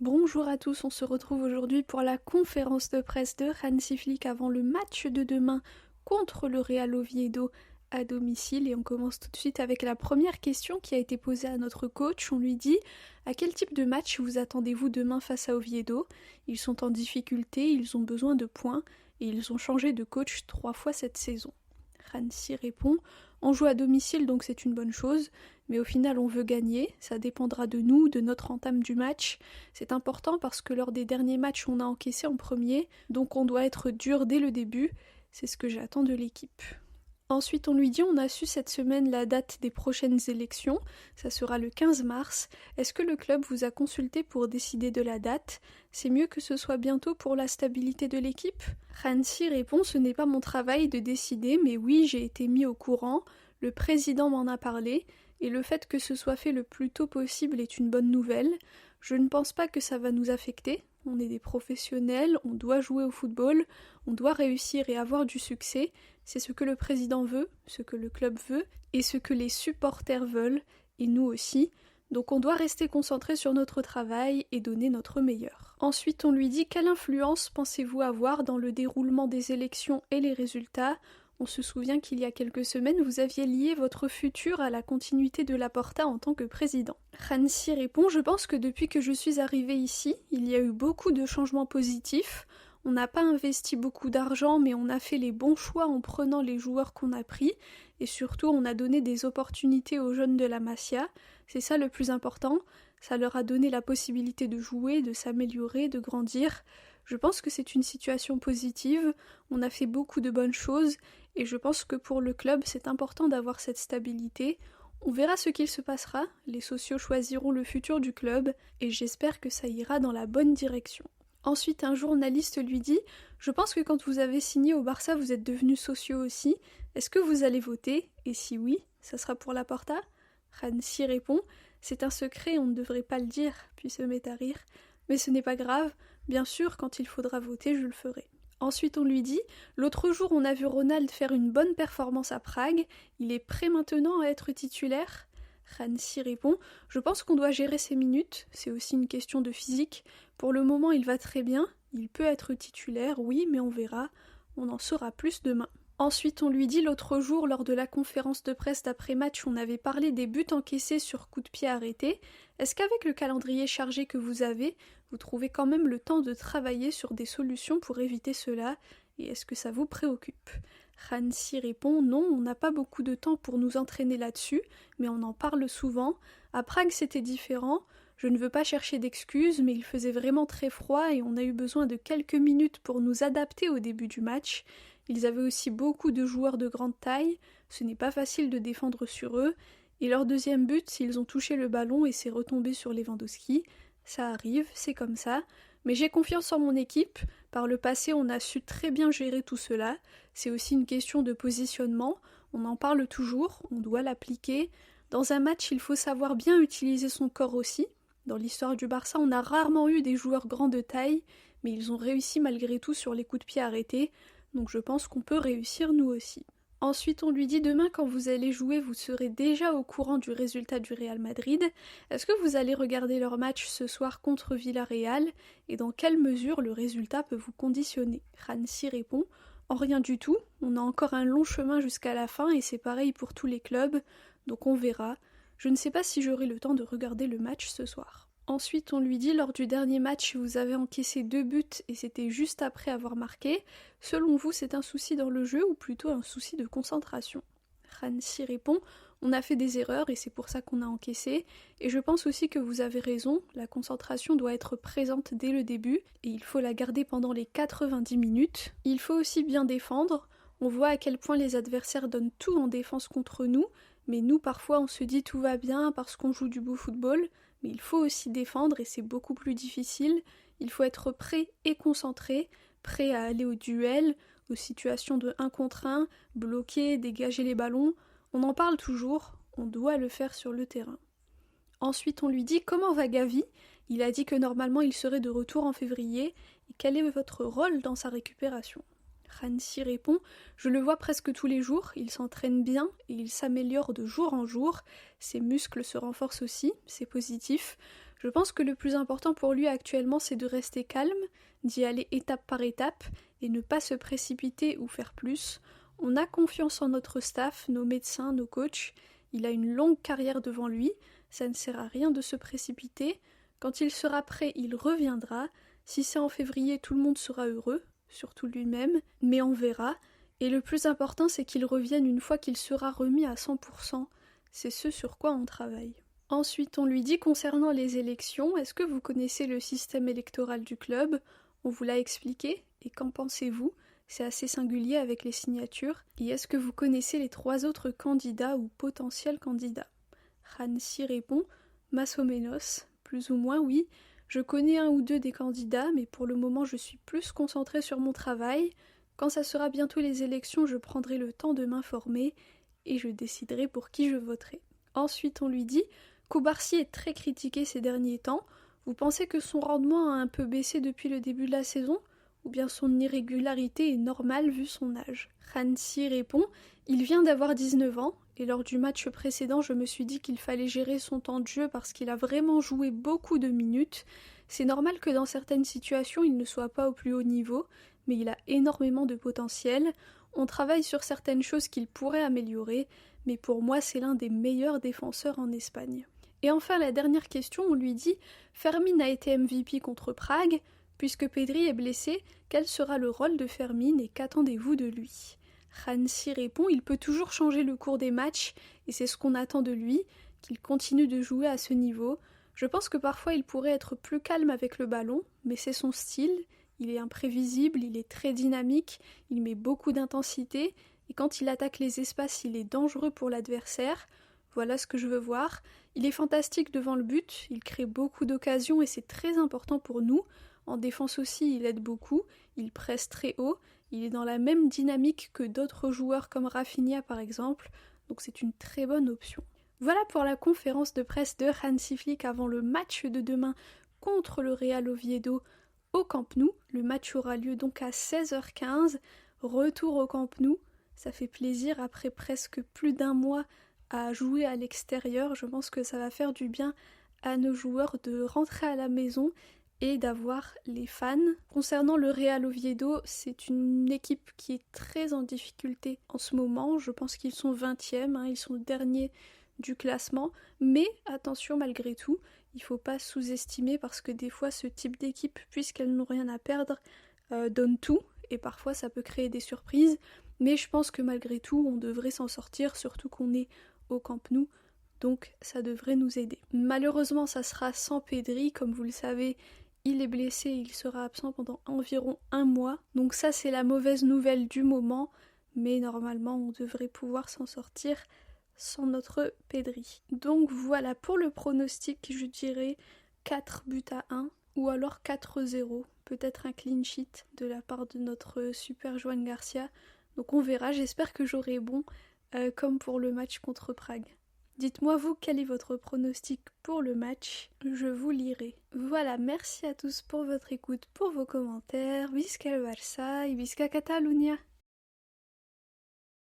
Bonjour à tous, on se retrouve aujourd'hui pour la conférence de presse de Hansi Flick avant le match de demain contre le Real Oviedo à domicile et on commence tout de suite avec la première question qui a été posée à notre coach. On lui dit: à quel type de match vous attendez-vous demain face à Oviedo? Ils sont en difficulté, ils ont besoin de points et ils ont changé de coach 3 fois cette saison. Hansi répond: on joue à domicile donc c'est une bonne chose, mais au final on veut gagner, ça dépendra de nous, de notre entame du match. C'est important parce que lors des derniers matchs on a encaissé en premier, donc on doit être dur dès le début, c'est ce que j'attends de l'équipe. Ensuite on lui dit: on a su cette semaine la date des prochaines élections, ça sera le 15 mars. Est-ce que le club vous a consulté pour décider de la date? C'est mieux que ce soit bientôt pour la stabilité de l'équipe? Hansi répond: ce n'est pas mon travail de décider, mais oui, j'ai été mis au courant, le président m'en a parlé, et le fait que ce soit fait le plus tôt possible est une bonne nouvelle. Je ne pense pas que ça va nous affecter, on est des professionnels, on doit jouer au football, on doit réussir et avoir du succès, c'est ce que le président veut, ce que le club veut, et ce que les supporters veulent, et nous aussi, donc on doit rester concentré sur notre travail et donner notre meilleur. Ensuite on lui dit: quelle influence pensez-vous avoir dans le déroulement des élections et les résultats? On se souvient qu'il y a quelques semaines, vous aviez lié votre futur à la continuité de Laporta en tant que président. Hansi répond: je pense que depuis que je suis arrivé ici, il y a eu beaucoup de changements positifs. On n'a pas investi beaucoup d'argent, mais on a fait les bons choix en prenant les joueurs qu'on a pris, et surtout on a donné des opportunités aux jeunes de la Masia. C'est ça le plus important, ça leur a donné la possibilité de jouer, de s'améliorer, de grandir. Je pense que c'est une situation positive, on a fait beaucoup de bonnes choses, et je pense que pour le club c'est important d'avoir cette stabilité. On verra ce qu'il se passera, les socios choisiront le futur du club, et j'espère que ça ira dans la bonne direction. Ensuite, un journaliste lui dit: je pense que quand vous avez signé au Barça, vous êtes devenus sociaux aussi. Est-ce que vous allez voter? Et si oui, ça sera pour Laporta? Hansi répond: c'est un secret, on ne devrait pas le dire, puis se met à rire. Mais ce n'est pas grave, bien sûr, quand il faudra voter, je le ferai. Ensuite, on lui dit: l'autre jour, on a vu Ronald faire une bonne performance à Prague, il est prêt maintenant à être titulaire? Hansi répond: je pense qu'on doit gérer ses minutes, c'est aussi une question de physique. Pour le moment, il va très bien, il peut être titulaire, oui, mais on verra, on en saura plus demain. Ensuite, on lui dit: l'autre jour, lors de la conférence de presse d'après-match, on avait parlé des buts encaissés sur coup de pied arrêté. Est-ce qu'avec le calendrier chargé que vous avez, vous trouvez quand même le temps de travailler sur des solutions pour éviter cela? Et est-ce que ça vous préoccupe? Hansi répond: non, on n'a pas beaucoup de temps pour nous entraîner là-dessus, mais on en parle souvent. À Prague, c'était différent. Je ne veux pas chercher d'excuses, mais il faisait vraiment très froid et on a eu besoin de quelques minutes pour nous adapter au début du match. Ils avaient aussi beaucoup de joueurs de grande taille, ce n'est pas facile de défendre sur eux, et leur deuxième but, ils ont touché le ballon et c'est retombé sur Lewandowski. Ça arrive, c'est comme ça, mais j'ai confiance en mon équipe. Par le passé, on a su très bien gérer tout cela. C'est aussi une question de positionnement, on en parle toujours, on doit l'appliquer. Dans un match, il faut savoir bien utiliser son corps aussi. Dans l'histoire du Barça, on a rarement eu des joueurs grands de taille, mais ils ont réussi malgré tout sur les coups de pied arrêtés, donc je pense qu'on peut réussir nous aussi. Ensuite, on lui dit: demain, quand vous allez jouer, vous serez déjà au courant du résultat du Real Madrid. Est-ce que vous allez regarder leur match ce soir contre Villarreal? Et dans quelle mesure le résultat peut vous conditionner? Hansi répond: en rien du tout, on a encore un long chemin jusqu'à la fin et c'est pareil pour tous les clubs, donc on verra. Je ne sais pas si j'aurai le temps de regarder le match ce soir. Ensuite, on lui dit: lors du dernier match, vous avez encaissé 2 buts et c'était juste après avoir marqué. Selon vous, c'est un souci dans le jeu ou plutôt un souci de concentration? Hansi répond: on a fait des erreurs et c'est pour ça qu'on a encaissé. Et je pense aussi que vous avez raison, la concentration doit être présente dès le début et il faut la garder pendant les 90 minutes. Il faut aussi bien défendre. On voit à quel point les adversaires donnent tout en défense contre nous, mais nous parfois on se dit tout va bien parce qu'on joue du beau football, mais il faut aussi défendre et c'est beaucoup plus difficile. Il faut être prêt et concentré, prêt à aller au duel, aux situations de 1 contre 1, bloquer, dégager les ballons. On en parle toujours, on doit le faire sur le terrain. Ensuite, on lui dit: comment va Gavi? Il a dit que normalement il serait de retour en février, et quel est votre rôle dans sa récupération? Hansi répond: je le vois presque tous les jours, il s'entraîne bien et il s'améliore de jour en jour, ses muscles se renforcent aussi, c'est positif. Je pense que le plus important pour lui actuellement, c'est de rester calme, d'y aller étape par étape et ne pas se précipiter ou faire plus. On a confiance en notre staff, nos médecins, nos coachs. Il a une longue carrière devant lui, ça ne sert à rien de se précipiter. Quand il sera prêt, il reviendra. Si c'est en février, tout le monde sera heureux, surtout lui-même, mais on verra. Et le plus important, c'est qu'il revienne une fois qu'il sera remis à 100%. C'est ce sur quoi on travaille. Ensuite, on lui dit concernant les élections, est-ce que vous connaissez le système électoral du club? On vous l'a expliqué, et qu'en pensez-vous? C'est assez singulier avec les signatures. Et est-ce que vous connaissez les 3 autres candidats ou potentiels candidats? Hansi répond, más o menos, plus ou moins oui. Je connais 1 ou 2 des candidats, mais pour le moment je suis plus concentrée sur mon travail. Quand ça sera bientôt les élections, je prendrai le temps de m'informer et je déciderai pour qui je voterai. Ensuite, on lui dit Cubarsí est très critiqué ces derniers temps. Vous pensez que son rendement a un peu baissé depuis le début de la saison? Ou bien son irrégularité est normale vu son âge? Hansi répond Il vient d'avoir 19 ans, et lors du match précédent, je me suis dit qu'il fallait gérer son temps de jeu parce qu'il a vraiment joué beaucoup de minutes. C'est normal que dans certaines situations, il ne soit pas au plus haut niveau, mais il a énormément de potentiel. On travaille sur certaines choses qu'il pourrait améliorer, mais pour moi, c'est l'un des meilleurs défenseurs en Espagne. Et enfin, la dernière question, on lui dit Fermin a été MVP contre Prague. Puisque Pedri est blessé, quel sera le rôle de Fermin et qu'attendez-vous de lui? Hansi répond il peut toujours changer le cours des matchs et c'est ce qu'on attend de lui, qu'il continue de jouer à ce niveau. Je pense que parfois il pourrait être plus calme avec le ballon, mais c'est son style, il est imprévisible, il est très dynamique, il met beaucoup d'intensité et quand il attaque les espaces, il est dangereux pour l'adversaire. Voilà ce que je veux voir. Il est fantastique devant le but, il crée beaucoup d'occasions et c'est très important pour nous. En défense aussi, il aide beaucoup, il presse très haut, il est dans la même dynamique que d'autres joueurs comme Rafinha par exemple, donc c'est une très bonne option. Voilà pour la conférence de presse de Hansi Flick avant le match de demain contre le Real Oviedo au Camp Nou. Le match aura lieu donc à 16h15, retour au Camp Nou, ça fait plaisir après presque plus d'1 mois à jouer à l'extérieur, je pense que ça va faire du bien à nos joueurs de rentrer à la maison et d'avoir les fans. Concernant le Real Oviedo, c'est une équipe qui est très en difficulté en ce moment. Je pense qu'ils sont 20e, ils sont derniers du classement. Mais attention malgré tout, il ne faut pas sous-estimer parce que des fois ce type d'équipe, puisqu'elles n'ont rien à perdre, donne tout. Et parfois ça peut créer des surprises. Mais je pense que malgré tout, on devrait s'en sortir, surtout qu'on est au Camp Nou. Donc ça devrait nous aider. Malheureusement, ça sera sans Pedri, comme vous le savez. Il est blessé, il sera absent pendant environ 1 mois. Donc ça, c'est la mauvaise nouvelle du moment. Mais normalement, on devrait pouvoir s'en sortir sans notre Pedri. Donc voilà, pour le pronostic, je dirais 4-1 ou alors 4-0. Peut-être un clean sheet de la part de notre super Joan Garcia. Donc on verra, j'espère que j'aurai bon, comme pour le match contre Prague. Dites-moi vous quel est votre pronostic pour le match, je vous lirai. Voilà, merci à tous pour votre écoute, pour vos commentaires. Visca el Barça et Visca Catalunya!